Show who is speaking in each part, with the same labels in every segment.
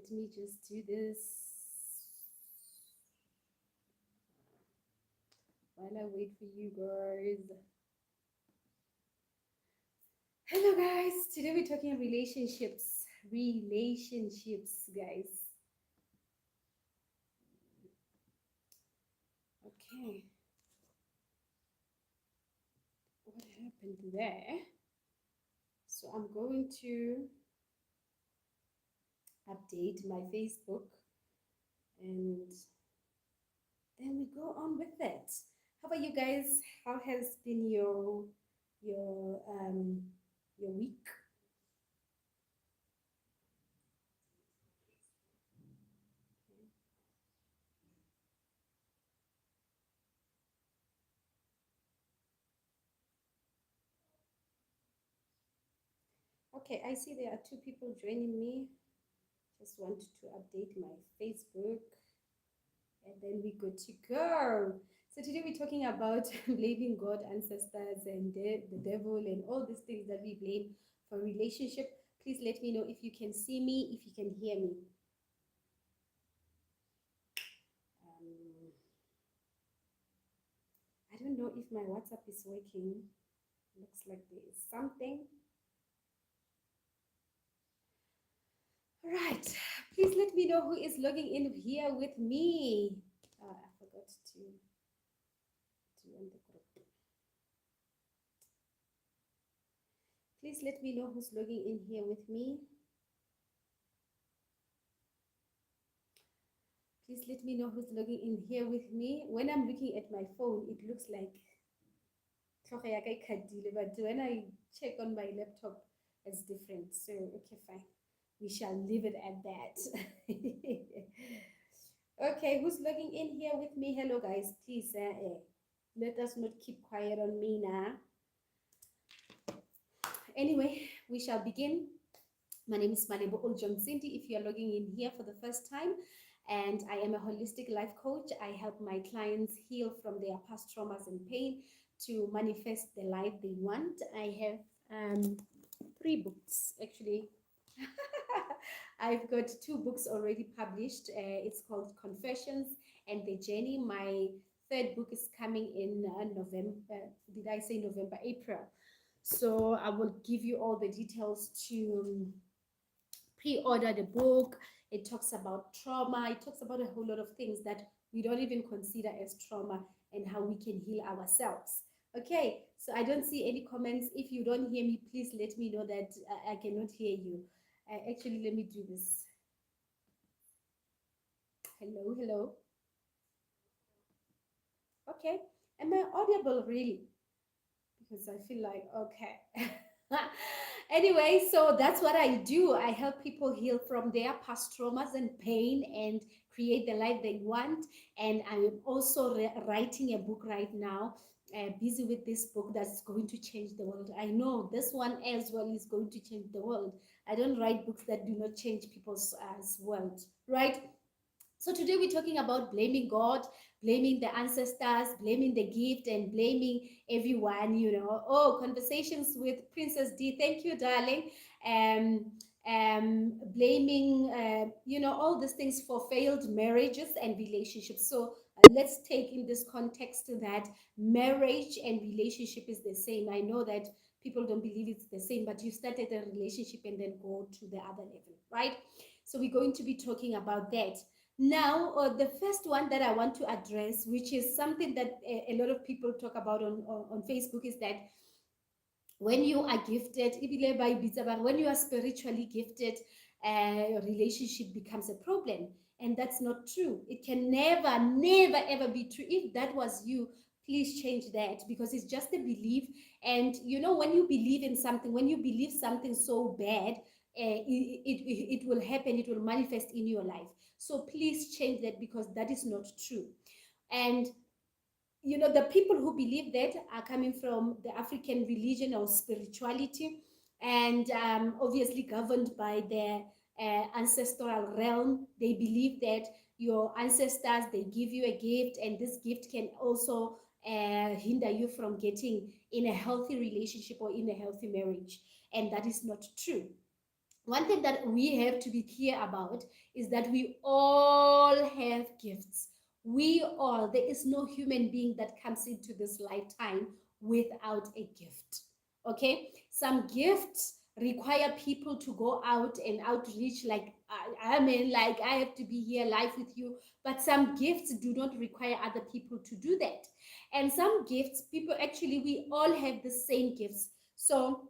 Speaker 1: Let me just do this while I wait for you guys. Hello, guys. Today we're talking relationships. Relationships, guys. Okay. What happened there? So I'm going to update my Facebook and then we go on with it. How about you guys? How has been your your week? Okay, I see there are two people joining me. Just want to update my Facebook and then we good to go. So today we're talking about blaming God, ancestors, and the devil, and all these things that we blame for relationship. Please let me know if you can see me, if you can hear me. Um, I don't know if my WhatsApp is working. Looks like there is something. All right. Please let me know who is logging in here with me. I forgot to end the group. Please let me know who's logging in here with me. Please let me know who's logging in here with me. When I'm looking at my phone, it looks like tlhogo ya ka e khadile, but when I check on my laptop, it's different. So, okay, fine. We shall leave it at that. Okay, who's logging in here with me? Hello, guys. Please, let us not keep quiet on me now. Anyway, we shall begin. My name is Malebo Oljomsindi. If you are logging in here for the first time, and I am a holistic life coach. I help my clients heal from their past traumas and pain to manifest the life they want. I have three books actually. I've got two books already published. It's called Confessions and The Journey. My third book is coming in November. Did I say November? April. So I will give you all the details to pre-order the book. It talks about trauma. It talks about a whole lot of things that we don't even consider as trauma and how we can heal ourselves. Okay, so I don't see any comments. If you don't hear me, please let me know that I cannot hear you. Actually, let me do this. Hello, hello. Okay, am I audible really? Because I feel like, okay. Anyway, so that's what I do. I help people heal from their past traumas and pain and create the life they want. And I'm also writing a book right now. Busy with this book that's going to change the world. I know this one as well is going to change the world. I don't write books that do not change people's world, right? So today we're talking about blaming God, blaming the ancestors, blaming the gift, and blaming everyone, you know. Oh, conversations with Princess D. Thank you, darling. Um, blaming, you know, all these things for failed marriages and relationships. So let's take in this context that marriage and relationship is the same. I know that people don't believe it's the same, but you started a relationship and then go to the other level, right? So we're going to be talking about that. Now, the first one that I want to address, which is something that a lot of people talk about on Facebook, is that when you are gifted, when you are spiritually gifted, a relationship becomes a problem. And that's not true. It can never, never, ever be true. If that was you, please change that because it's just a belief. And you know, when you believe in something, when you believe something so bad, it will happen, it will manifest in your life. So please change that because that is not true. And you know, the people who believe that are coming from the African religion or spirituality, and obviously governed by their ancestral realm. They believe that your ancestors, they give you a gift, and this gift can also hinder you from getting in a healthy relationship or in a healthy marriage, and that is not true. one thing that we have to be clear about is that we all have gifts. We all, there is no human being that comes into this lifetime without a gift. Okay? Some gifts require people to go out and outreach, like, I mean, like, I have to be here live with you. But some gifts do not require other people to do that. And some gifts, people actually, we all have the same gifts. So,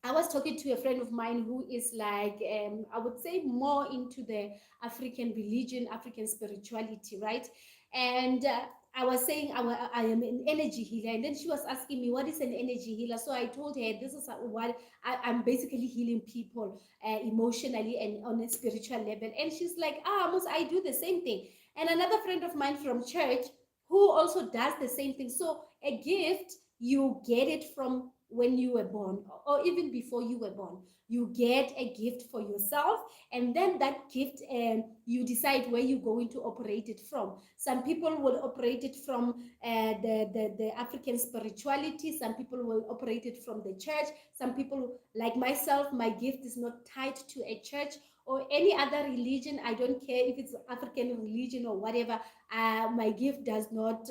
Speaker 1: I was talking to a friend of mine who is like, I would say more into the African religion, African spirituality, right? And I was saying I am an energy healer. And then she was asking me, what is an energy healer? So I told her, this is what I'm basically healing people emotionally and on a spiritual level. And she's like, Amos, I do the same thing. And another friend of mine from church who also does the same thing. So a gift, you get it from when you were born or even before you were born. You get a gift for yourself, and then that gift, you decide where you're going to operate it from. Some people will operate it from the African spirituality. Some people will operate it from the church. Some people, like myself, my gift is not tied to a church or any other religion. I don't care if it's African religion or whatever. My gift does not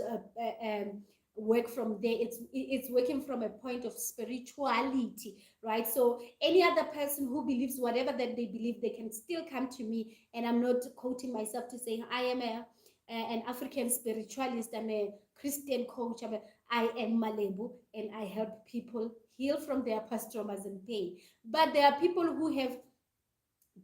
Speaker 1: work from there. It's working from a point of spirituality, right? So any other person who believes whatever that they believe, they can still come to me. And I'm not quoting myself to say I am an African spiritualist, I'm a Christian coach, I am Malebu, and I help people heal from their past traumas and pain. But there are people who have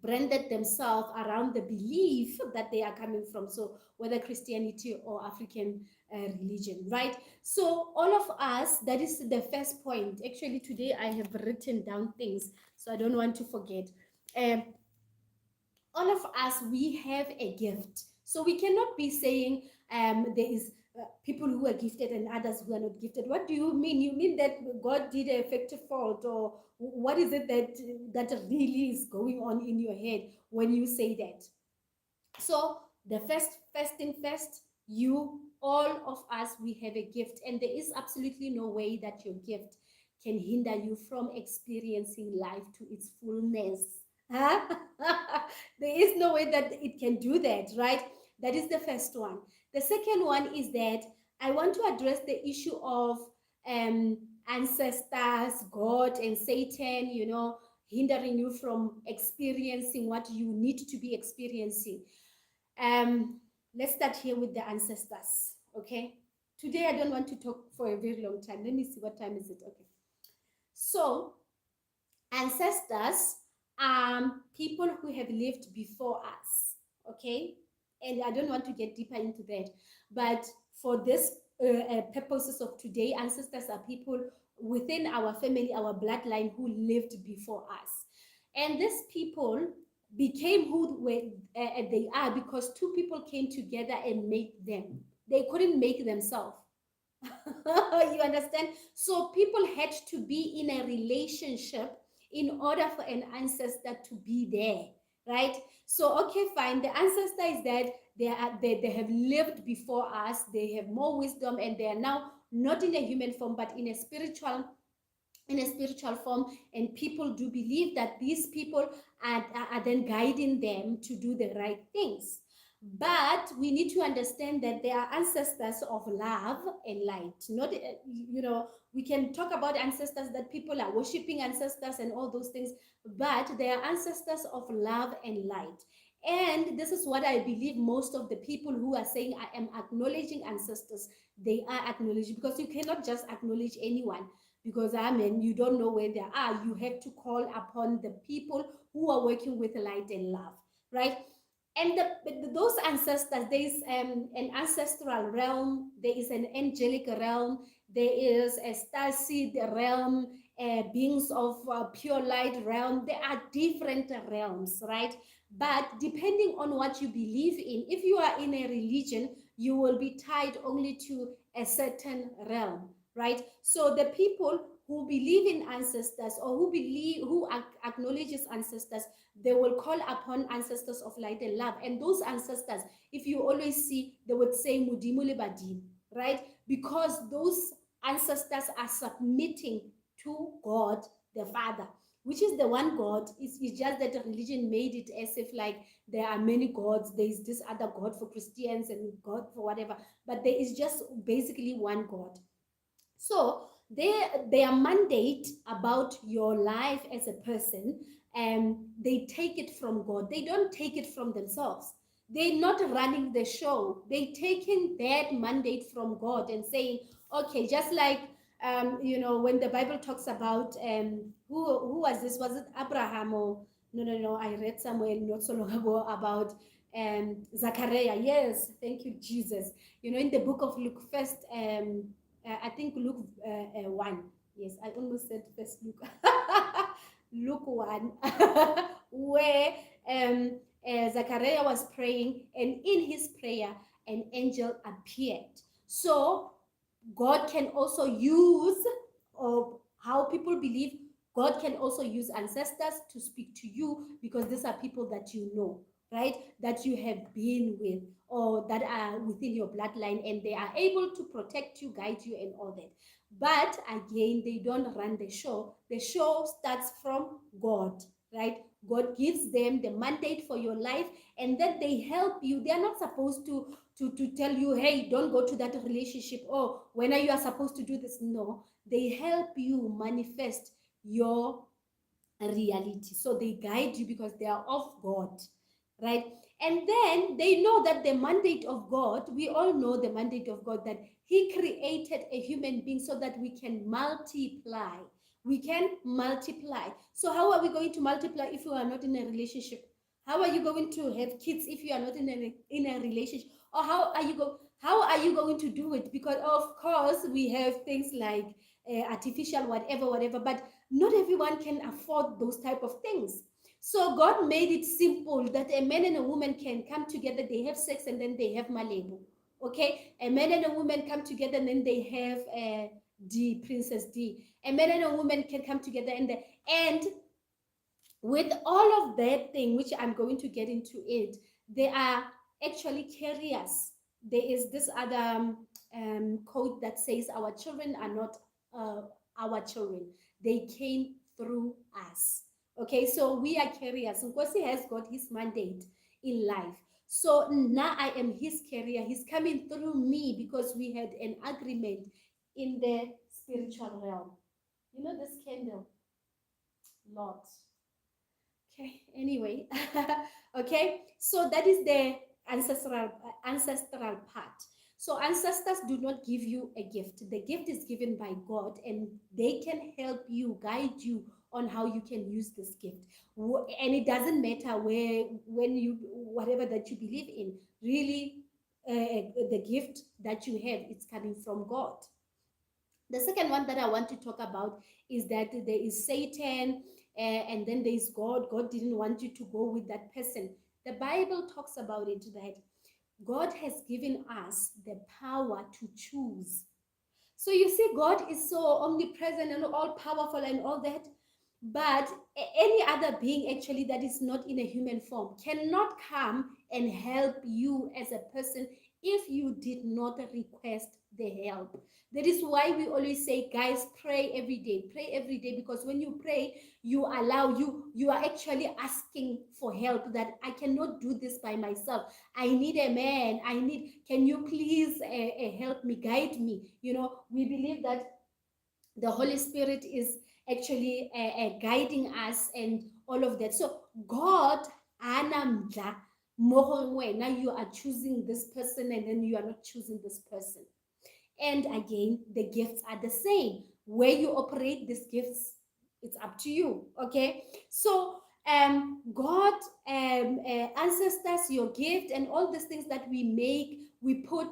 Speaker 1: branded themselves around the belief that they are coming from. So whether Christianity or African religion, right? So all of us, that is the first point. Actually, today I have written down things, so I don't want to forget. Um, all of us, we have a gift. So we cannot be saying there is people who are gifted and others who are not gifted. What do you mean? You mean that God did a effective fault, or what is it that really is going on in your head when you say that? So the first thing first, you, all of us, we have a gift, and there is absolutely no way that your gift can hinder you from experiencing life to its fullness. Huh? There is no way that it can do that, right? That is the first one. The second one is that I want to address the issue of um, ancestors, God, and Satan, hindering you from experiencing what you need to be experiencing. Let's start here with the ancestors, okay? Today I don't want to talk for a very long time. Let me see, what time is it? Okay. So, ancestors are people who have lived before us, okay? And I don't want to get deeper into that, but for this purposes of today, ancestors are people within our family, our bloodline, who lived before us. And these people became who they are because two people came together and made them. They couldn't make themselves. You understand? So people had to be in a relationship in order for an ancestor to be there, right? So okay, fine. The ancestor is that they have lived before us, they have more wisdom, and they are now not in a human form but in a spiritual form, and people do believe that these people are then guiding them to do the right things. But we need to understand that they are ancestors of love and light. Not, we can talk about ancestors that people are worshiping ancestors and all those things, but they are ancestors of love and light. And this is what I believe most of the people who are saying, I am acknowledging ancestors, they are acknowledging, because you cannot just acknowledge anyone, because I mean, you don't know where they are. You have to call upon the people who are working with light and love, right? And those ancestors, there is an ancestral realm, there is an angelic realm, there is a starseed realm, beings of pure light realm. There are different realms, right? But depending on what you believe in, if you are in a religion, you will be tied only to a certain realm, right? So the people who believe in ancestors, or who acknowledges ancestors, they will call upon ancestors of light and love. And those ancestors, if you always see, they would say Mudimu le Badimo, right? Because those ancestors are submitting to God the Father. which is the one God. It's just that the religion made it as if like there are many gods. There is this other God for Christians and God for whatever, but there is just basically one God. So their mandate about your life as a person, they take it from God. They don't take it from themselves. They're not running the show. They taking that mandate from God and saying, okay, just like when the Bible talks about who was this? Was it Abraham or no? I read somewhere not so long ago about Zachariah. Yes, thank you, Jesus. In the book of Luke, first I think Luke 1. Yes, I almost said first Luke. Luke 1, where Zachariah was praying, and in his prayer, an angel appeared. So God can also use, or how people believe, God can also use ancestors to speak to you because these are people that you know, right? That you have been with or that are within your bloodline, and they are able to protect you, guide you, and all that. But again, they don't run the show. The show starts from God, right? God gives them the mandate for your life, and then they help you. They are not supposed to tell you, hey, don't go to that relationship, or when are you are supposed to do this. No, they help you manifest your reality. So they guide you because they are of God, right? And then they know that the mandate of God, we all know the mandate of God, that He created a human being so that we can multiply. We can multiply. So, how are we going to multiply if we are not in a relationship? How are you going to have kids if you are not in a relationship? Or how are you going to do it? Because of course we have things like artificial whatever, but not everyone can afford those type of things. So God made it simple that a man and a woman can come together, they have sex, and then they have malebo. Okay, a man and a woman come together, and then they have D, Princess D. A man and a woman can come together, and with all of that thing, which I'm going to get into it, they are actually carriers. There is this other quote that says, our children are not our children, they came through us. Okay, so we are carriers. Nkosi has got his mandate in life. So now I am his carrier. He's coming through me because we had an agreement in the spiritual realm. You know this candle? Lot. Okay, anyway. Okay, so that is the ancestral part. So ancestors do not give you a gift. The gift is given by God, and they can help you, guide you on how you can use this gift. And it doesn't matter where, when you, whatever that you believe in, really, the gift that you have, it's coming from God. The second one that I want to talk about is that there is Satan, and then there is God. God didn't want you to go with that person. The Bible talks about it that God has given us the power to choose. So you see, God is so omnipresent and all powerful and all that. But any other being actually that is not in a human form cannot come and help you as a person if you did not request the help. That is why we always say, guys, pray every day, because when you pray, you are actually asking for help, that I cannot do this by myself. I need a man. Can you please help me, guide me? We believe that the Holy Spirit is actually guiding us and all of that. So God, anamdla now you are choosing this person, and then you are not choosing this person. And again, the gifts are the same. Where you operate these gifts, it's up to you. Okay, so God, ancestors, your gift, and all these things that we make, we put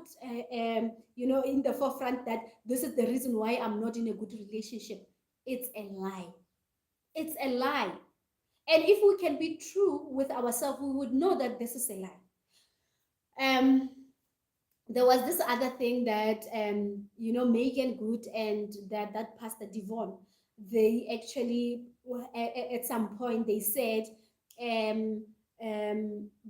Speaker 1: in the forefront, that this is the reason why I'm not in a good relationship. It's a lie. It's a lie. And if we can be true with ourselves, we would know that this is a lie. There was this other thing that Megan Good and that Pastor Devon, they actually at some point they said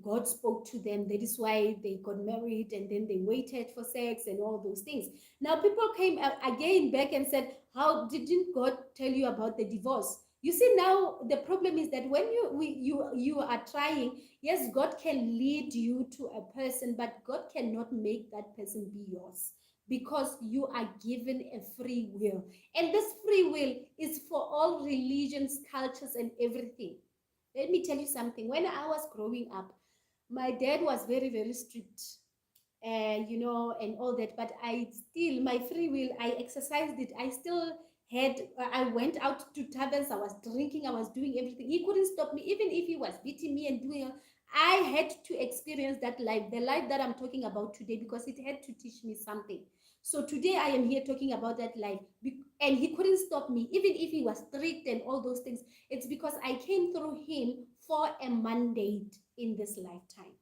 Speaker 1: God spoke to them. That is why they got married, and then they waited for sex and all those things. Now people came again back and said, how didn't God tell you about the divorce? You see, now the problem is that when you are trying, yes, God can lead you to a person, but God cannot make that person be yours because you are given a free will. And this free will is for all religions, cultures, and everything. Let me tell you something. When I was growing up, my dad was very, very strict, and all that. But I still, my free will, I exercised it. I still had, I went out to taverns, I was drinking, I was doing everything. He couldn't stop me, even if he was beating me and doing. I had to experience that life, the life that I'm talking about today, because it had to teach me something. So today I am here talking about that life, and he couldn't stop me, even if he was strict and all those things. It's because I came through him for a mandate in this lifetime.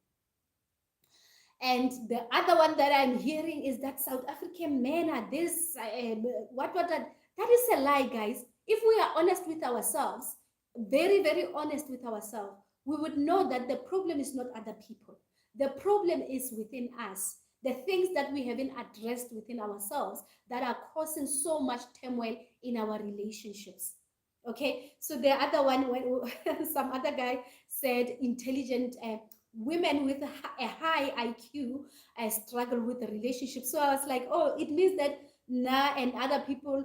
Speaker 1: And the other one that I'm hearing is that South African men are this, that is a lie, guys. If we are honest with ourselves, very, very honest with ourselves, we would know that the problem is not other people. The problem is within us. The things that we haven't addressed within ourselves that are causing so much turmoil in our relationships. Okay, so the other one, when some other guy said intelligent women with a high IQ struggle with the relationship. So I was like, oh, it means that Na and other people,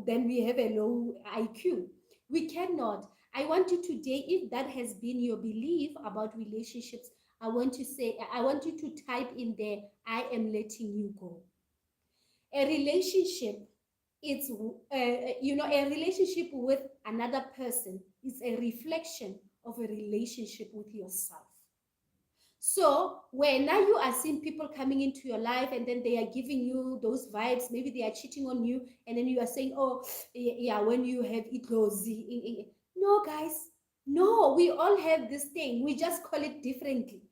Speaker 1: then we have a low IQ. We cannot. I want you today, if that has been your belief about relationships, I want you to type in there, I am letting you go. A relationship, a relationship with another person is a reflection of a relationship with yourself. So when now you are seeing people coming into your life and then they are giving you those vibes, maybe they are cheating on you, and then you are saying, oh, yeah, when you have it, no, guys, no, we all have this thing. We just call it differently.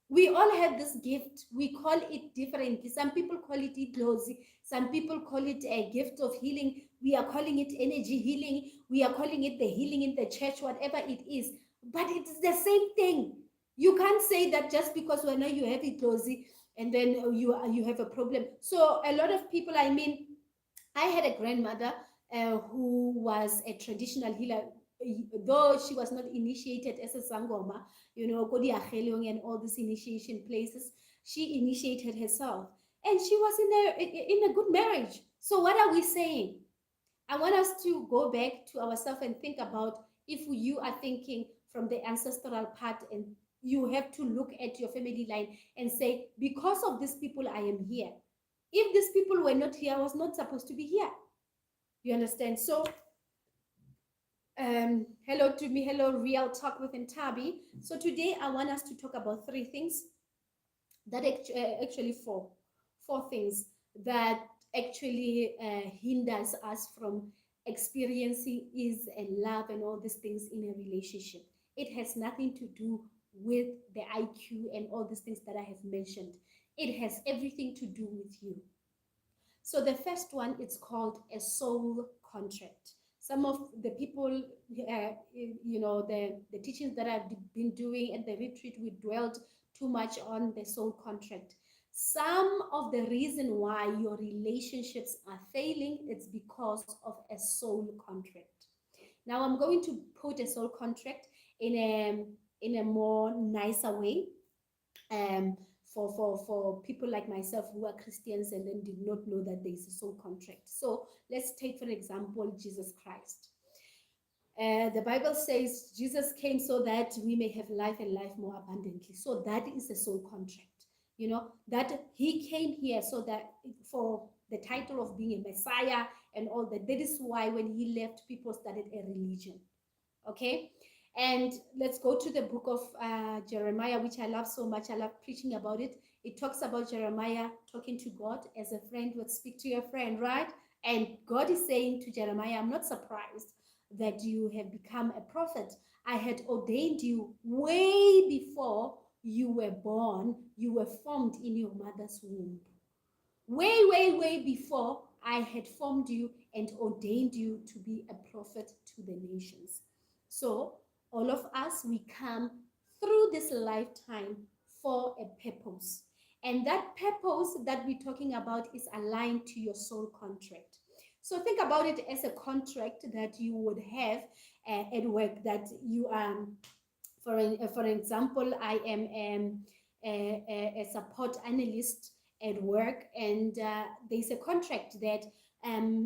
Speaker 1: We all have this gift. We call it differently. Some people call it idlozi. Some people call it a gift of healing. We are calling it energy healing. We are calling it the healing in the church, whatever it is. But it's the same thing. You can't say that just because when you have it closey and then you have a problem. So a lot of people, I mean, I had a grandmother who was a traditional healer, though she was not initiated as a sangoma, Kodi Akhelong and all these initiation places. She initiated herself, and she was in a good marriage. So what are we saying? I want us to go back to ourselves and think about, if you are thinking from the ancestral part, and you have to look at your family line and say, because of these people, I am here. If these people were not here, I was not supposed to be here. You understand? So, hello to me. Hello, Real Talk with Ntabi. So today I want us to talk about three things that actually four things that actually hinders us from experiencing ease and love and all these things in a relationship. It has nothing to do with the IQ and all these things that I have mentioned. It has everything to do with you. So the first one, it's called a soul contract. Some of the people, the teachings that I've been doing at the retreat, we dwelled too much on the soul contract. Some of the reason why your relationships are failing, it's because of a soul contract. Now I'm going to put a soul contract in a more nicer way. For people like myself who are Christians and then did not know that there is a soul contract. So let's take, for example, Jesus Christ. The Bible says Jesus came so that we may have life and life more abundantly. So that is a soul contract. That he came here so that for the title of being a Messiah and all that. That is why when he left, people started a religion. Okay. And let's go to the book of Jeremiah, which I love so much. I love preaching about it. It talks about Jeremiah talking to God as a friend would speak to your friend, right? And God is saying to Jeremiah, I'm not surprised that you have become a prophet. I had ordained you way before you were born. You were formed in your mother's womb. Way, way, way before I had formed you and ordained you to be a prophet to the nations. So all of us, we come through this lifetime for a purpose. And that purpose that we're talking about is aligned to your soul contract. So think about it as a contract that you would have at work, that you for example, I am a support analyst at work, and there's a contract that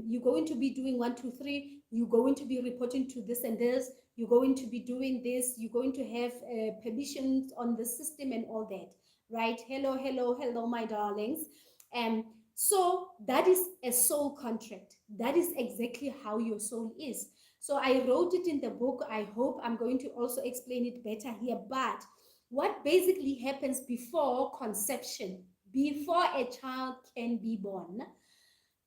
Speaker 1: you're going to be doing one, two, three. You're going to be reporting to this and this. You're going to be doing this. You're going to have permissions on the system and all that, right? Hello, hello, hello, my darlings. And so that is a soul contract. That is exactly how your soul is. So I wrote it in the book. I hope I'm going to also explain it better here. But what basically happens before conception, before a child can be born,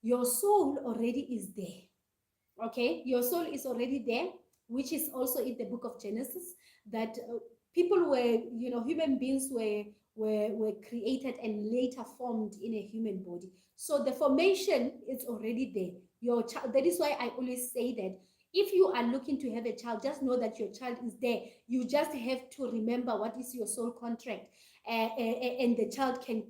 Speaker 1: your soul already is there. Okay, your soul is already there, which is also in the book of Genesis, that people were, human beings were created and later formed in a human body. So the formation is already there. Your child, that is why I always say that if you are looking to have a child, just know that your child is there. You just have to remember what is your soul contract, and the child can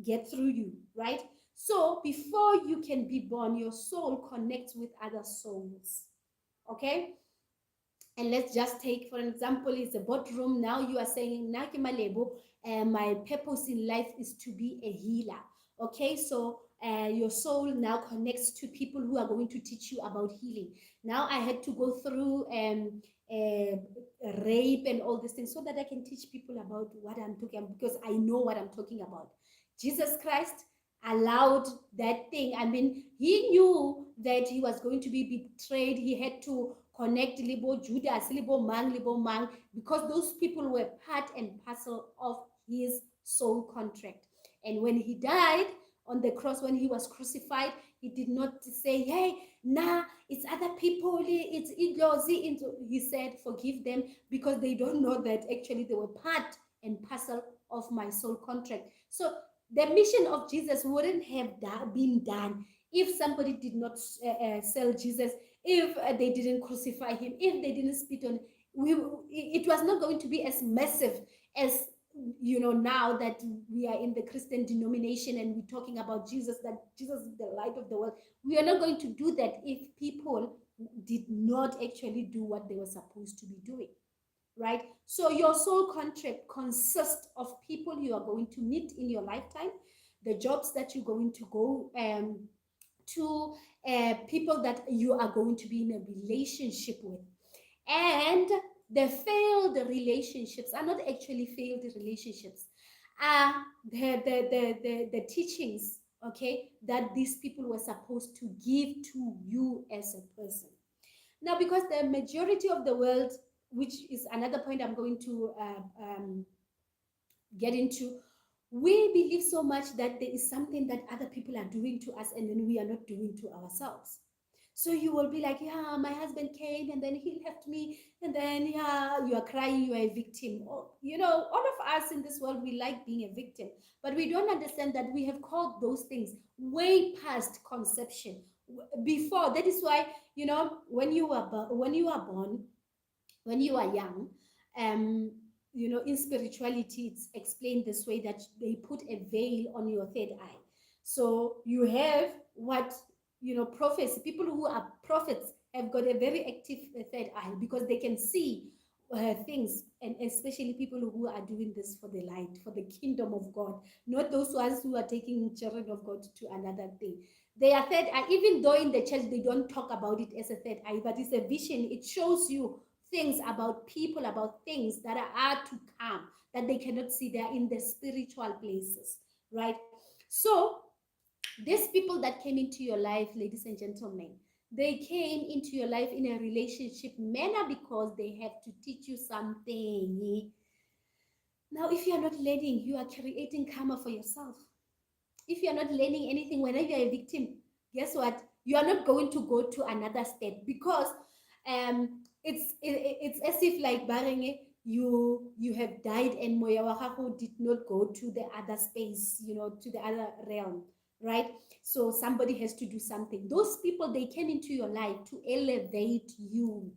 Speaker 1: get through you, right? So before you can be born, your soul connects with other souls. Okay? And let's just take, for example, it's a boardroom. Now you are saying, Naki Malebo, my purpose in life is to be a healer. Okay, so your soul now connects to people who are going to teach you about healing. Now I had to go through rape and all these things so that I can teach people about what I'm talking about, because I know what I'm talking about. Jesus Christ allowed that thing. I mean, he knew that he was going to be betrayed. He had to connect Libo Judas, Libo Mang, because those people were part and parcel of his soul contract. And when he died on the cross, when he was crucified, he did not say, hey, nah, it's other people, it's Iglozi. He said, forgive them, because they don't know that actually they were part and parcel of my soul contract. So the mission of Jesus wouldn't have been done if somebody did not sell Jesus, if they didn't crucify him, if they didn't spit on. It was not going to be as massive as now that we are in the Christian denomination and we're talking about Jesus, that Jesus is the light of the world. We are not going to do that if people did not actually do what they were supposed to be doing, right? So your soul contract consists of people you are going to meet in your lifetime, the jobs that you're going to go to, people that you are going to be in a relationship with. And the failed relationships are not actually failed relationships, are the teachings, okay, that these people were supposed to give to you as a person. Now, because the majority of the world, which is another point I'm going to get into, we believe so much that there is something that other people are doing to us and then we are not doing to ourselves. So you will be like, yeah, my husband came and then he left me, and then, yeah, you are crying, you are a victim. Or, all of us in this world, we like being a victim, but we don't understand that we have called those things way past conception. Before, that is why, when you are born, when you are young, um, in spirituality, it's explained this way, that they put a veil on your third eye. So you have what, prophets, people who are prophets have got a very active third eye, because they can see things, and especially people who are doing this for the light, for the kingdom of God, not those ones who are taking children of God to another thing. They are third eye, even though in the church they don't talk about it as a third eye, but it's a vision. It shows you things about people, about things that are to come, that they cannot see. They are in the spiritual places, right? So these people that came into your life, ladies and gentlemen, they came into your life in a relationship manner because they have to teach you something. Now, if you are not learning, you are creating karma for yourself. If you are not learning anything, whenever you are a victim, guess what? You are not going to go to another step, because it's as if, like, Barenge, you have died and Moya Wahako did not go to the other space, to the other realm, right? So somebody has to do something. Those people, they came into your life to elevate you,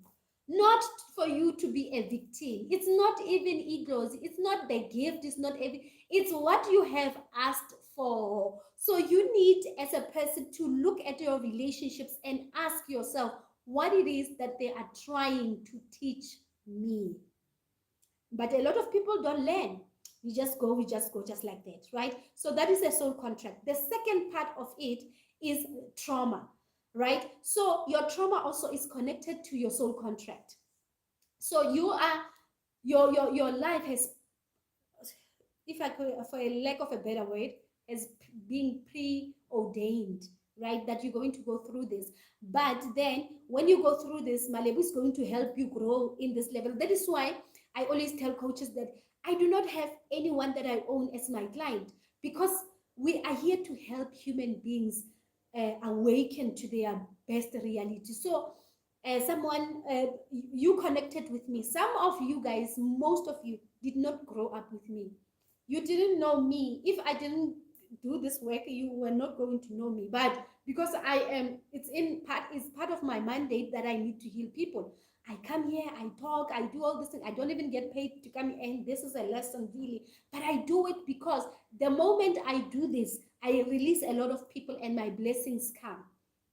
Speaker 1: not for you to be a victim. It's not even egos. It's not the gift. It's not every. It's what you have asked painful. So you need, as a person, to look at your relationships and ask yourself what it is that they are trying to teach me. But a lot of people don't learn. We just go just like that, right? So that is a soul contract. The second part of it is trauma, right? So your trauma also is connected to your soul contract. So you are your life has, if I could, for a lack of a better word, has been preordained, right? That you're going to go through this. But then when you go through this, Malebu is going to help you grow in this level. That is why I always tell coaches that I do not have anyone that I own as my client, because we are here to help human beings awaken to their best reality. So someone you connected with me, some of you guys, most of you did not grow up with me. You didn't know me. If I didn't do this work, you were not going to know me. But because I am, it's part of my mandate that I need to heal people. I come here, I talk, I do all this thing. I don't even get paid to come, and this is a lesson really. But I do it because the moment I do this, I release a lot of people and my blessings come.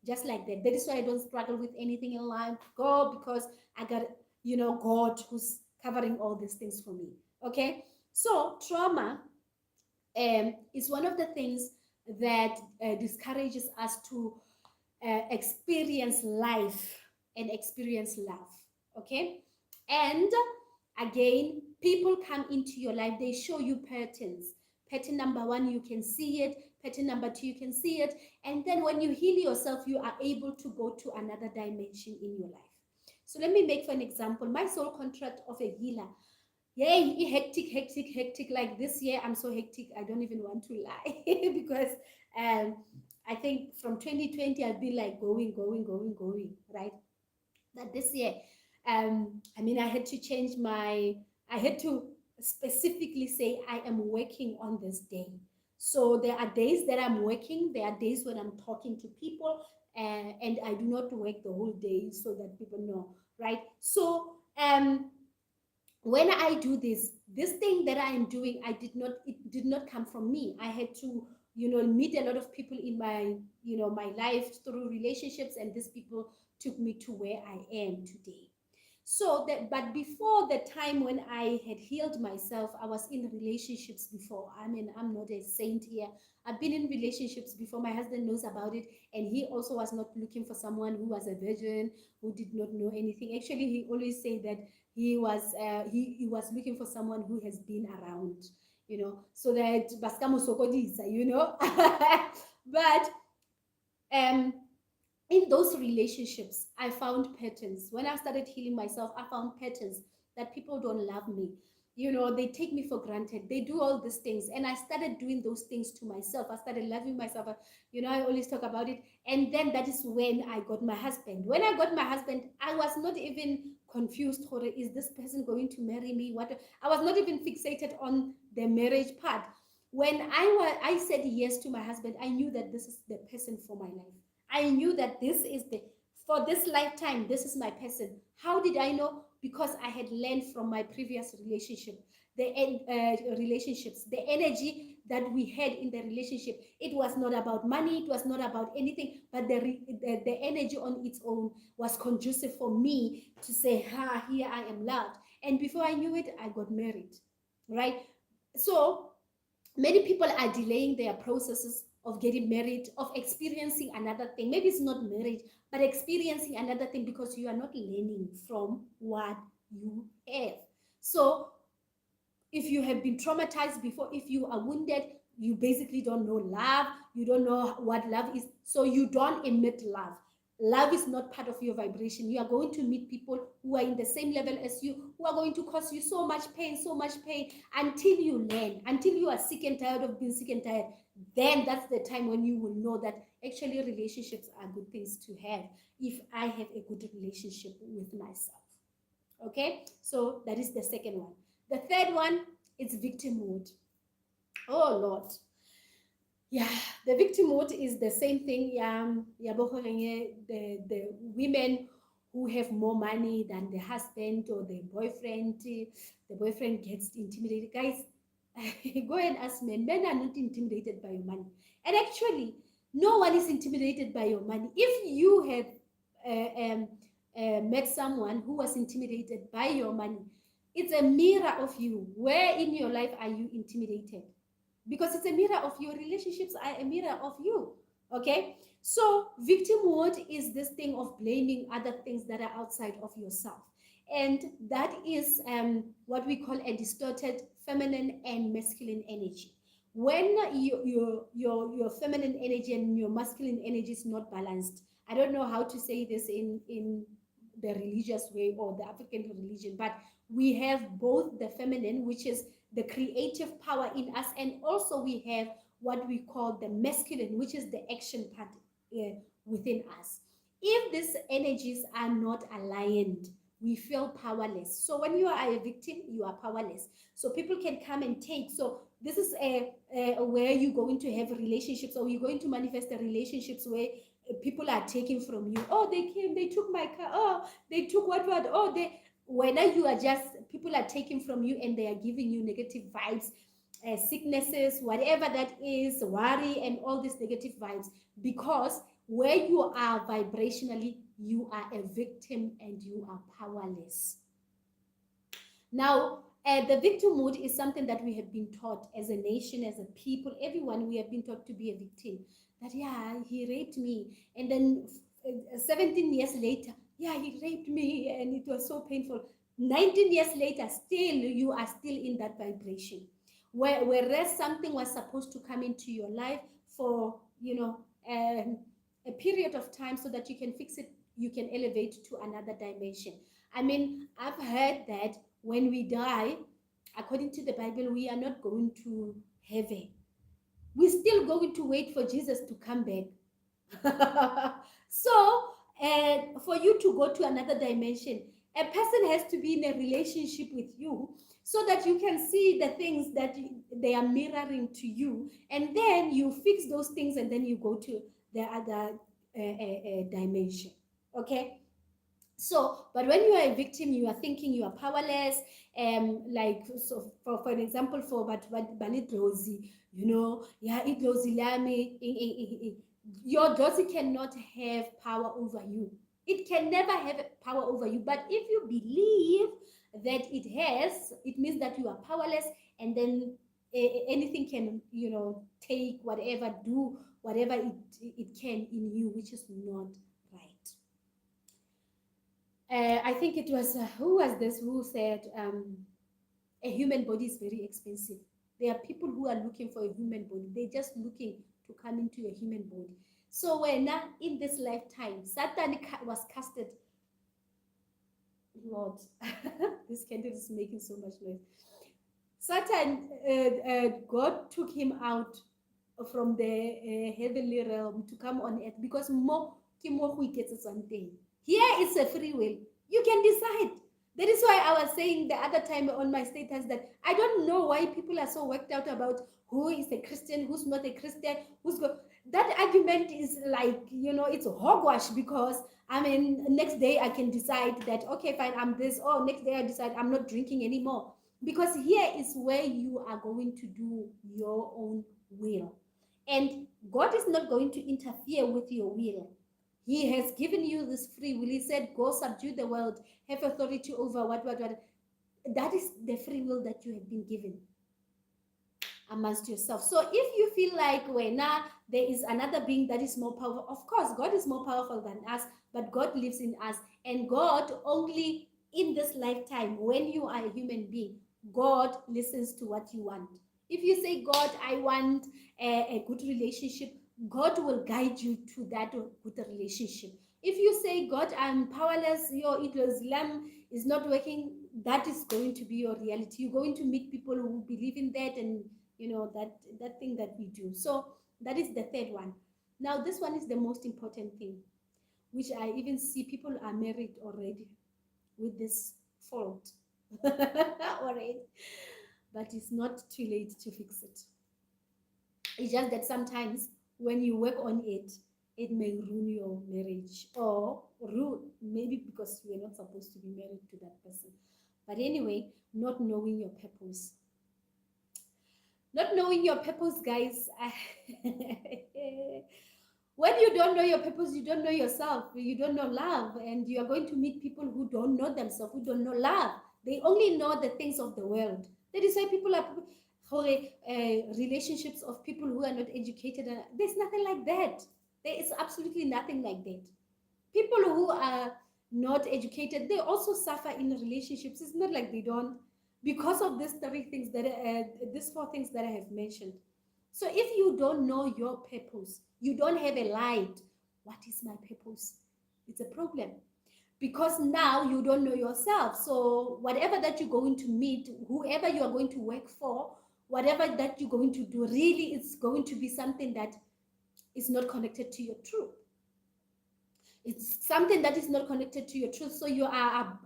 Speaker 1: Just like that. That is why I don't struggle with anything in life. Go, because I got, God who's covering all these things for me. Okay. So trauma is one of the things that discourages us to experience life and experience love. Okay. And again, people come into your life, they show you patterns. Pattern number one, you can see it. Pattern number two, you can see it. And then when you heal yourself, you are able to go to another dimension in your life. So let me make for an example my soul contract of a healer. Yay, hectic, hectic, hectic. Like this year, I'm so hectic, I don't even want to lie. Because um, I think from 2020, I've been like going, going, going, going, right? That this year, I mean, I had to specifically say, I am working on this day. So there are days that I'm working, there are days when I'm talking to people, and I do not work the whole day so that people know, right? So, when I do this thing that I am doing, it did not come from me. I had to, meet a lot of people in my, my life through relationships, and these people took me to where I am today. So that, but before the time when I had healed myself, I was in relationships before. I mean, I'm not a saint here. I've been in relationships before. My husband knows about it, and he also was not looking for someone who was a virgin, who did not know anything. Actually, he always said that he was looking for someone who has been around, so that baskamo sokodisa, but um in those relationships, I found patterns. When I started healing myself, I found patterns that people don't love me. They take me for granted. They do all these things. And I started doing those things to myself. I started loving myself. I always talk about it. And then that is when I got my husband. When I got my husband, I was not even confused. Is this person going to marry me? What? I was not even fixated on the marriage part. When I said yes to my husband, I knew that this is the person for my life. I knew that for this lifetime, this is my person. How did I know? Because I had learned from my previous relationship, relationships, the energy that we had in the relationship. It was not about money, it was not about anything, but the energy on its own was conducive for me to say, here I am loved. And before I knew it, I got married, right? So many people are delaying their processes of getting married, of experiencing another thing. Maybe it's not marriage, but experiencing another thing, because you are not learning from what you have. So if you have been traumatized before, if you are wounded, you basically don't know love, you don't know what love is, so you don't emit love. Love is not part of your vibration. You are going to meet people who are in the same level as you, who are going to cause you so much pain, until you learn, until you are sick and tired of being sick and tired. Then that's the time when you will know that actually relationships are good things to have, if I have a good relationship with myself. Okay, so that is the second one. The third one is victimhood. Oh Lord. Yeah, the victimhood is the same thing. Yeah, the women who have more money than the husband or the boyfriend gets intimidated. Guys, Go and ask men. Men are not intimidated by your money. And actually, no one is intimidated by your money. If you have met someone who was intimidated by your money, it's a mirror of you. Where in your life are you intimidated? Because it's a mirror of your relationships, are a mirror of you. Okay? So, victimhood is this thing of blaming other things that are outside of yourself. And that is what we call a distorted feminine and masculine energy. When your feminine energy and your masculine energy is not balanced, I don't know how to say this in the religious way or the African religion, but we have both the feminine, which is the creative power in us, and also we have what we call the masculine, which is the action part within us. If these energies are not aligned, we feel powerless. So when you are a victim, you are powerless. So people can come and take. So this is where you're going to have relationships, or you're going to manifest the relationships where people are taking from you. Oh, they came, they took my car. Oh, they took what? Oh, they. Whether you are just people are taking from you and they are giving you negative vibes, sicknesses, whatever that is, worry, and all these negative vibes, because where you are vibrationally, you are a victim and you are powerless. Now, the victimhood is something that we have been taught as a nation, as a people, everyone, we have been taught to be a victim. That, yeah, he raped me. And then 17 years later, yeah, he raped me and it was so painful. 19 years later, still, you are still in that vibration. Whereas something was supposed to come into your life for, a period of time so that you can fix it, you can elevate to another dimension. I mean, I've heard that when we die, according to the Bible, we are not going to heaven. We're still going to wait for Jesus to come back. So, for you to go to another dimension, a person has to be in a relationship with you so that you can see the things that they are mirroring to you, and then you fix those things, and then you go to the other dimension. Okay? So, but when you are a victim, you are thinking you are powerless. Like, so for an example, but Balidlozi, yeah, Idlozi Lami, your dozi cannot have power over you. It can never have power over you. But if you believe that it has, it means that you are powerless, and then anything can, take whatever, do whatever it can in you, which is not right. I think it was who was this who said a human body is very expensive. There are people who are looking for a human body. They're just looking to come into a human body. So when in this lifetime, Satan was casted. Lord, this candle is making so much noise. Satan, God took him out from the heavenly realm to come on earth because more gets something. Here is a free will. You can decide. That is why I was saying the other time on my status that I don't know why people are so worked out about who is a Christian, who's not a Christian, that argument is like, it's hogwash, because I mean, next day I can decide that, okay, fine, I'm this. Oh, next day I decide I'm not drinking anymore. Because here is where you are going to do your own will. And God is not going to interfere with your will. He has given you this free will. He said, go subdue the world, have authority over what. That is the free will that you have been given amongst yourself. So if you feel like, well, now there is another being that is more powerful, of course, God is more powerful than us, but God lives in us. And God only in this lifetime, when you are a human being, God listens to what you want. If you say, God, I want a good relationship, God will guide you to that good relationship. If you say, God, I'm powerless, your Islam is not working, that is going to be your reality. You're going to meet people who believe in that, and that thing that we do. So that is the third one. Now this one is the most important thing, which I even see people are married already with this fault already, but it's not too late to fix it. It's just that sometimes when you work on it, it may ruin your marriage, or ruin, maybe because you are not supposed to be married to that person. But anyway, not knowing your purpose. Not knowing your purpose, guys. When you don't know your purpose, you don't know yourself, you don't know love, and you are going to meet people who don't know themselves, who don't know love. They only know the things of the world. That is why people are relationships of people who are not educated. There's nothing like that. There is absolutely nothing like that. People who are not educated, they also suffer in relationships. It's not like they don't, because of these four things that I have mentioned. So if you don't know your purpose, you don't have a light. What is my purpose? It's a problem, because now you don't know yourself. So whatever that you're going to meet, whoever you are going to work for, whatever that you're going to do, really it's going to be something that is not connected to your truth. It's something that is not connected to your truth. So you are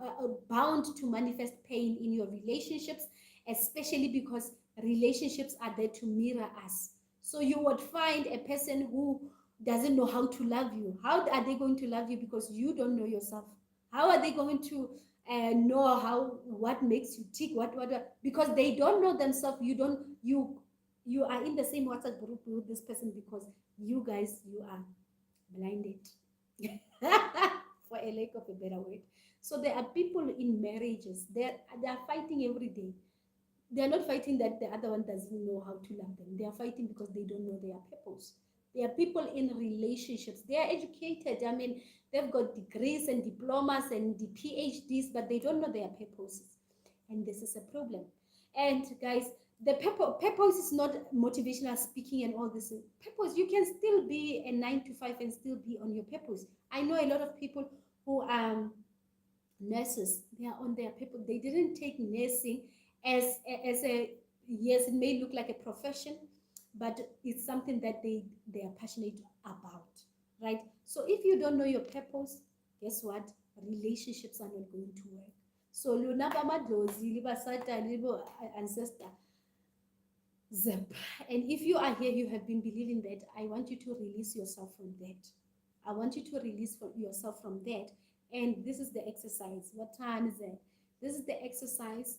Speaker 1: bound to manifest pain in your relationships, especially because relationships are there to mirror us. So you would find a person who doesn't know how to love you. How are they going to love you? Because you don't know yourself. How are they going to know how, what makes you tick, because they don't know themselves. You are in the same WhatsApp group with this person because you guys, you are blinded. For a lack of a better word. So there are people in marriages, they are fighting every day. They are not fighting that the other one doesn't know how to love them. They are fighting because they don't know their purpose. There are people in relationships, they are educated. I mean, they've got degrees and diplomas and the PhDs, but they don't know their purposes. And this is a problem. And guys, the purpose is not motivational speaking and all this. Purpose, you can still be a 9 to 5 and still be on your purpose. I know a lot of people who are nurses, they are on their purpose. They didn't take nursing as a, yes, it may look like a profession, but it's something that they are passionate about, right? So if you don't know your purpose, guess what? Relationships are not going to work. So lona ba madlozi, liba satan, liba ancestor, zip. And if you are here, you have been believing that, I want you to release yourself from that. I want you to release yourself from that. And this is the exercise. What time is it? This is the exercise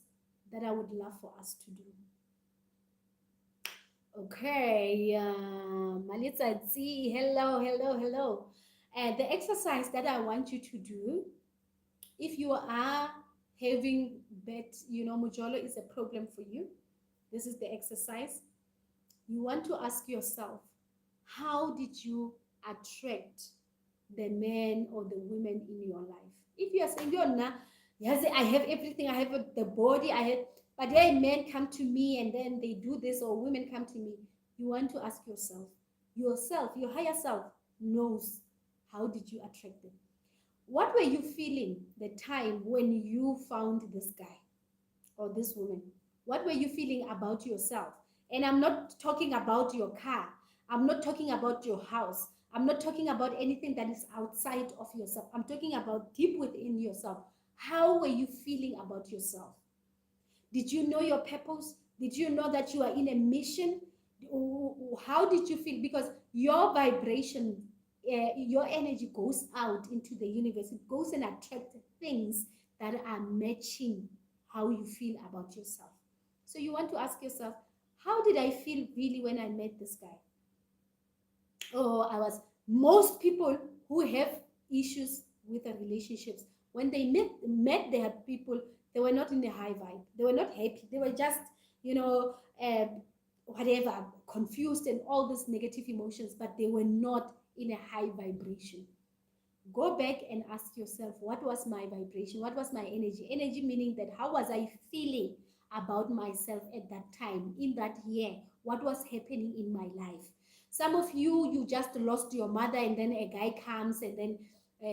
Speaker 1: that I would love for us to do. Okay, Malitati, hello, hello, hello. And the exercise that I want you to do, if you are having bet, Mujolo is a problem for you, this is the exercise. You want to ask yourself, how did you attract the men or the women in your life? If you are saying, yes, I have everything, I have the body, I have, but then men come to me and then they do this, or women come to me, you want to ask yourself, your higher self knows, how did you attract them? What were you feeling the time when you found this guy or this woman? What were you feeling about yourself? And I'm not talking about your car. I'm not talking about your house. I'm not talking about anything that is outside of yourself. I'm talking about deep within yourself. How were you feeling about yourself? Did you know your purpose? Did you know that you are in a mission? How did you feel? Because your vibration, your energy goes out into the universe. It goes and attracts things that are matching how you feel about yourself. So you want to ask yourself, how did I feel really when I met this guy? Oh, most people who have issues with their relationships, when they met their people, they were not in a high vibe. They were not happy. They were just, you know, uh, whatever, confused and all these negative emotions, but they were not in a high vibration. Go back and ask yourself, what was my vibration? What was my energy? Energy meaning that, how was I feeling about myself at that time, in that year? What was happening in my life? Some of you, you just lost your mother, and then a guy comes, and then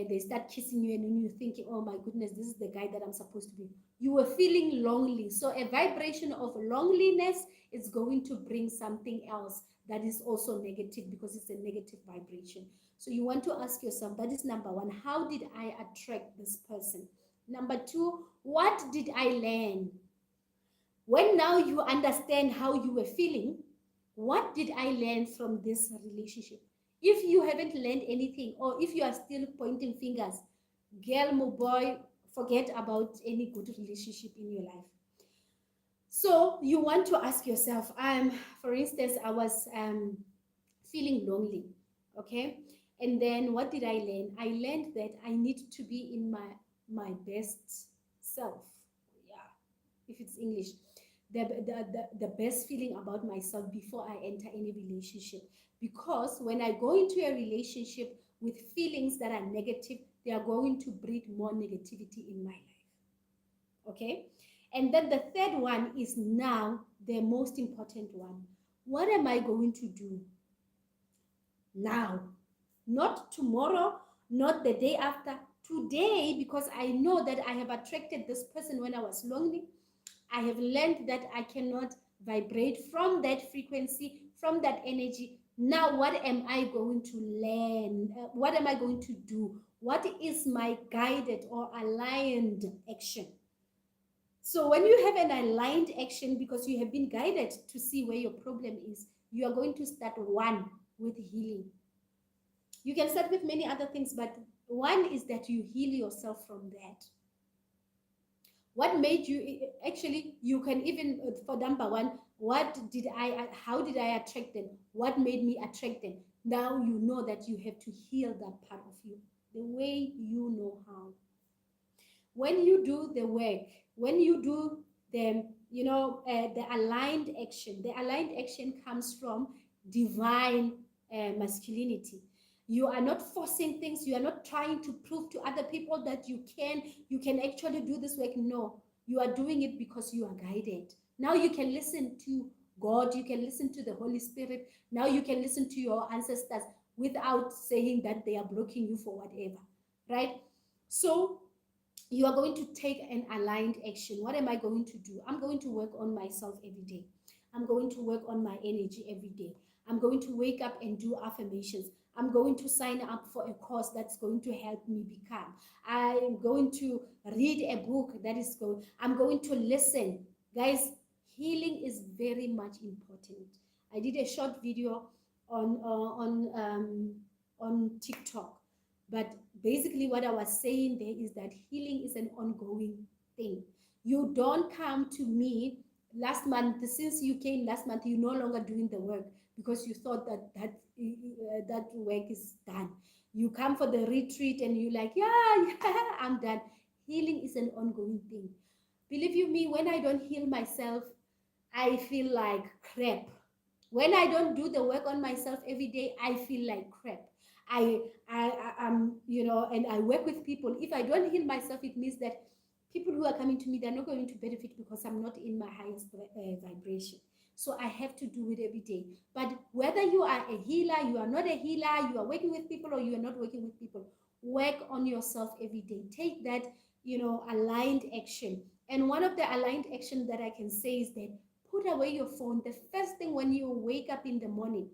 Speaker 1: they start kissing you, and then you're thinking, oh my goodness, this is the guy that I'm supposed to be. You were feeling lonely. So a vibration of loneliness is going to bring something else that is also negative, because it's a negative vibration. So you want to ask yourself, that is number one, how did I attract this person? Number two, what did I learn? When now you understand how you were feeling, what did I learn from this relationship? If you haven't learned anything, or if you are still pointing fingers, girl, my boy, forget about any good relationship in your life. So you want to ask yourself, for instance, I was feeling lonely, okay? And then what did I learn? I learned that I need to be in my best self. Yeah, if it's English, the best feeling about myself before I enter any relationship. Because when I go into a relationship with feelings that are negative, they are going to breed more negativity in my life. Okay. And then the third one is now the most important one. What am I going to do now? Not tomorrow, not the day after, today, because I know that I have attracted this person when I was lonely. I have learned that I cannot vibrate from that frequency, from that energy. Now, what am I going to learn? What am I going to do? What is my guided or aligned action? So, when you have an aligned action because you have been guided to see where your problem is, you are going to start one with healing. You can start with many other things, but one is that you heal yourself from that. What made you actually, you can even, for number one, how did I attract them? What made me attract them? Now you know that you have to heal that part of you the way you know how. When you do the work, when you do the aligned action comes from divine masculinity. You are not forcing things, you are not trying to prove to other people that you can actually do this work. No, you are doing it because you are guided. Now you can listen to God, you can listen to the Holy Spirit, now you can listen to your ancestors without saying that they are blocking you for whatever, right? So you are going to take an aligned action. What am I going to do? I'm going to work on myself every day. I'm going to work on my energy every day. I'm going to wake up and do affirmations. I'm going to sign up for a course that's going to help me become. I'm going to read a book I'm going to listen. Guys, healing is very much important. I did a short video on TikTok, but basically, what I was saying there is that healing is an ongoing thing. You don't come to me last month, since you came last month, you're no longer doing the work because you thought that work is done. You come for the retreat and you're like, yeah, yeah, I'm done. Healing is an ongoing thing. Believe you me, when I don't heal myself, I feel like crap. When I don't do the work on myself every day, I feel like crap. And I work with people. If I don't heal myself, it means that people who are coming to me, they're not going to benefit because I'm not in my highest vibration. So I have to do it every day. But whether you are a healer, you are not a healer, you are working with people or you are not working with people, work on yourself every day. Take that, aligned action. And one of the aligned action that I can say is that put away your phone. The first thing when you wake up in the morning,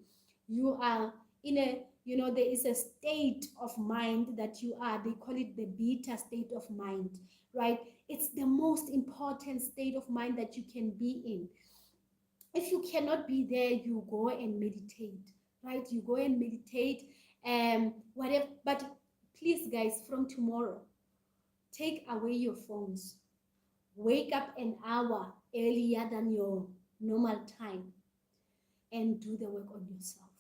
Speaker 1: you are in there is a state of mind that you are, they call it the beta state of mind, right? It's the most important state of mind that you can be in. If you cannot be there, you go and meditate, right? You go and meditate, whatever. But please, guys, from tomorrow, take away your phones. Wake up an hour earlier than your normal time and do the work on yourself.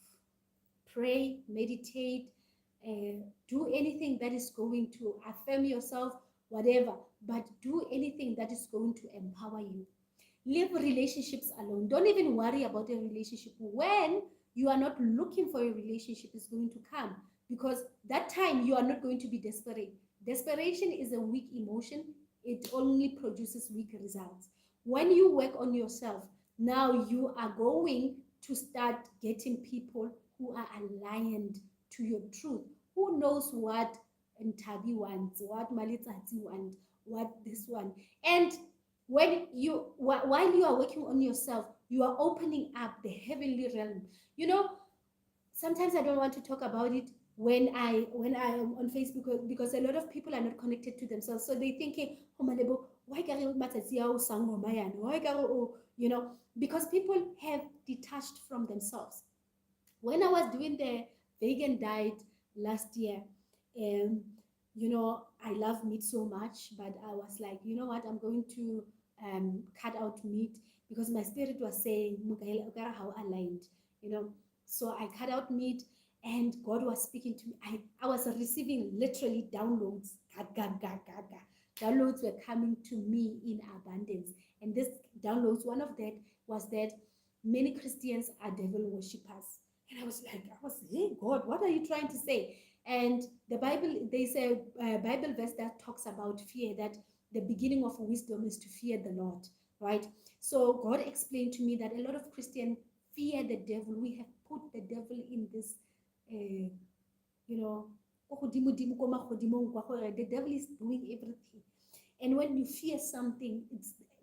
Speaker 1: Pray, meditate, do anything that is going to affirm yourself, whatever, but do anything that is going to empower you. Leave relationships alone. Don't even worry about a relationship. When you are not looking for a relationship, is going to come, because that time you are not going to be desperate. Desperation is a weak emotion, it only produces weak results. When you work on yourself, now you are going to start getting people who are aligned to your truth. Who knows what Ntabi wants, what Malitsatsi wants, what this one. And while you are working on yourself, you are opening up the heavenly realm. Sometimes I don't want to talk about it when I am on Facebook, because a lot of people are not connected to themselves, so they thinking, oh Malebo, why can't because people have detached from themselves. When I was doing the vegan diet last year, I love meat so much, but I was like, you know what, I'm going to cut out meat because my spirit was saying, "Mukaela, okare how aligned, you know." So I cut out meat, and God was speaking to me. I was receiving literally downloads. Ga, ga, ga, ga, ga. Downloads were coming to me in abundance. And this downloads, one of that was that many Christians are devil worshippers. And hey, God, what are you trying to say? And the Bible, there's a Bible verse that talks about fear, that the beginning of wisdom is to fear the Lord, right? So God explained to me that a lot of Christians fear the devil. We have put the devil in this, you know, the devil is doing everything. And when you fear something,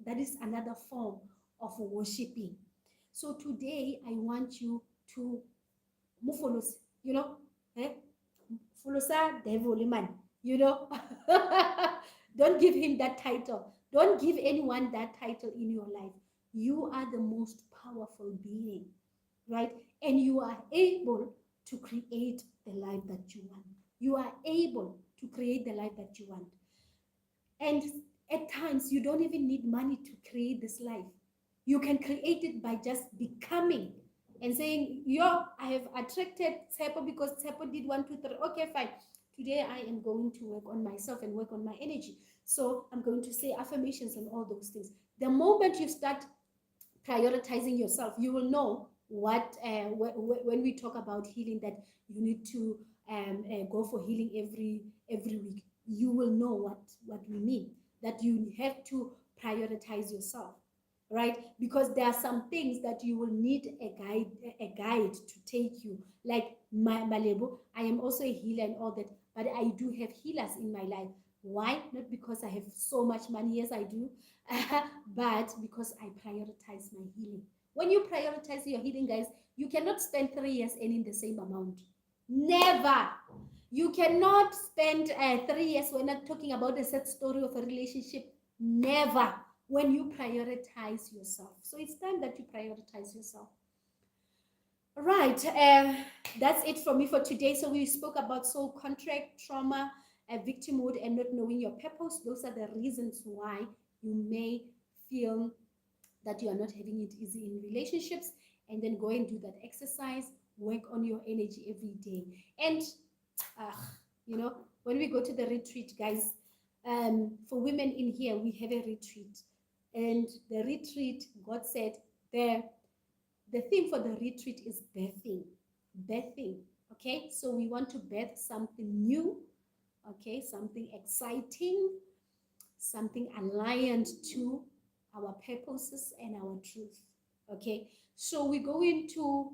Speaker 1: that is another form of worshiping. So today I want you to mufolos, you know, eh? Folosa devil man, you know. Don't give him that title. Don't give anyone that title in your life. You are the most powerful being, right? And you are able to create the life that you want. You are able to create the life that you want. And at times, you don't even need money to create this life. You can create it by just becoming and saying, yo, I have attracted Tsepo because Tsepo did 1, 2, 3. Okay, fine. Today I am going to work on myself and work on my energy. So I'm going to say affirmations and all those things. The moment you start prioritizing yourself, you will know what, when we talk about healing, that you need to go for healing every week. You will know what we mean, that you have to prioritize yourself, right? Because there are some things that you will need a guide to take you, like Malebo. I am also a healer and all that, but I do have healers in my life. Why? Not because I have so much money. Yes, I do. But because I prioritize my healing. When you prioritize your healing, guys, you cannot spend 3 years earning the same amount. Never. You cannot spend 3 years. We're not talking about a set story of a relationship. Never. When you prioritize yourself. So it's time that you prioritize yourself. Right. That's it from me for today. So we spoke about soul contract, trauma, victimhood, and not knowing your purpose. Those are the reasons why you may feel that you are not having it easy in relationships. And then go and do that exercise. Work on your energy every day. And you know, when we go to the retreat, guys, for women in here, we have a retreat. And the retreat, God said, the theme for the retreat is birthing. Birthing. Okay, so we want to birth something new, okay, something exciting, something aligned to our purposes and our truth. Okay, so we go into,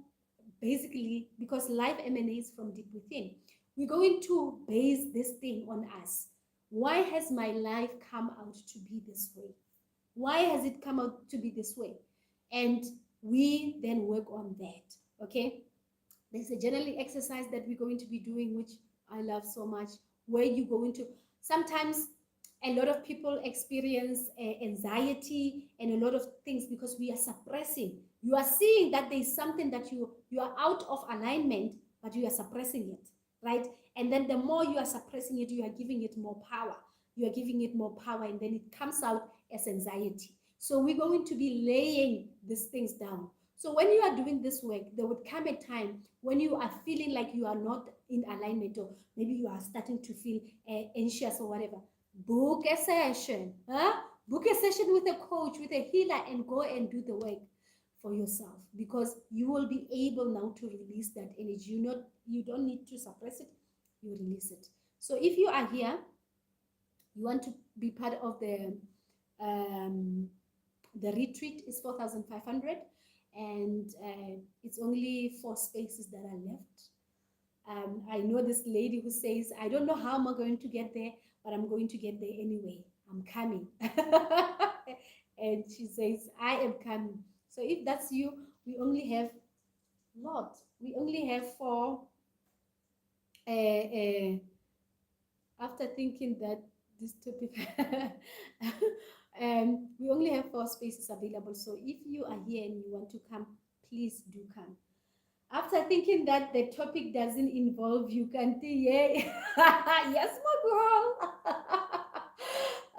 Speaker 1: basically, because life emanates from deep within, we're going to base this thing on us. Why has my life come out to be this way? Why has it come out to be this way? And we then work on that. Okay, there's a journaling exercise that we're going to be doing, which I love so much, where you go into, sometimes a lot of people experience anxiety and a lot of things because we are suppressing. You are seeing that there's something that you are out of alignment, but you are suppressing it, right? And then the more you are suppressing it, you are giving it more power. You are giving it more power, and then it comes out as anxiety. So we're going to be laying these things down. So when you are doing this work, there would come a time when you are feeling like you are not in alignment, or maybe you are starting to feel anxious or whatever. Book a session, huh? Book a session with a coach, with a healer, and go and do the work for yourself, because you will be able now to release that energy. You don't need to suppress it, you release it. So if you are here, you want to be part of the retreat, is 4,500, and it's only 4 spaces that are left. I know this lady who says, I don't know how I'm going to get there, but I'm going to get there anyway. I'm coming. And she says, I am coming. So if that's you, we only have lot. We only have 4. After thinking that this topic, we only have 4 spaces available. So if you are here and you want to come, please do come. After thinking that the topic doesn't involve you, Kanti, yeah. Yes, my girl.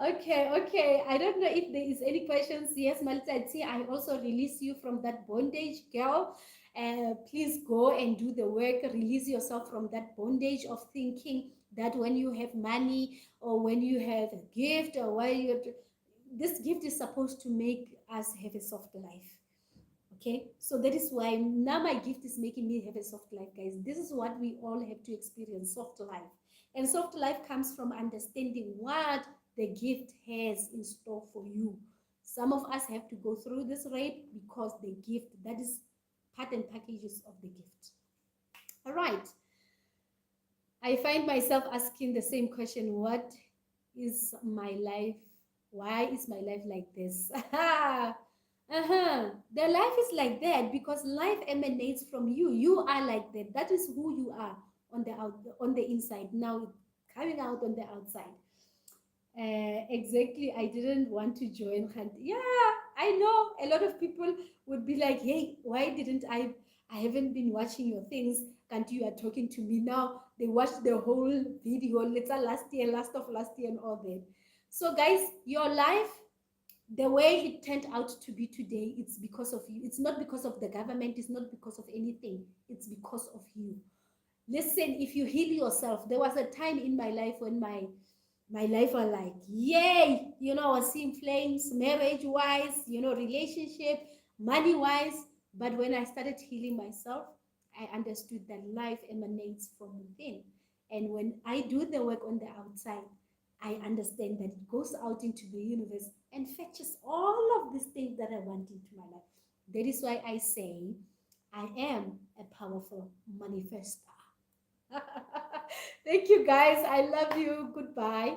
Speaker 1: Okay, okay. I don't know if there is any questions. Yes, Malta, I see. I also release you from that bondage, girl. Please go and do the work. Release yourself from that bondage of thinking that when you have money or when you have a gift or while you're this gift is supposed to make us have a soft life. Okay, so that is why now my gift is making me have a soft life, guys. This is what we all have to experience, soft life. And soft life comes from understanding what the gift has in store for you. Some of us have to go through this rape because the gift, that is part and packages of the gift. All right, I find myself asking the same question: what is my life? Why is my life like this? The life is like that because life emanates from you. You are like that. That is who you are on the inside. Now coming out on the outside. Exactly. I didn't want to join Hunt. Yeah, I know a lot of people would be like, "Hey, why didn't I? I haven't been watching your things. Can't you are talking to me now?" They watched the whole video, let's say last year, last of last year, and all that. So, guys, your life, the way it turned out to be today, it's because of you. It's not because of the government. It's not because of anything. It's because of you. Listen, if you heal yourself, there was a time in my life when my life was like, yay, I was seeing flames, marriage wise, relationship, money wise. But when I started healing myself, I understood that life emanates from within. And when I do the work on the outside, I understand that it goes out into the universe and fetches all of these things that I want into my life. That is why I say I am a powerful manifester. Thank you, guys. I love you. Goodbye.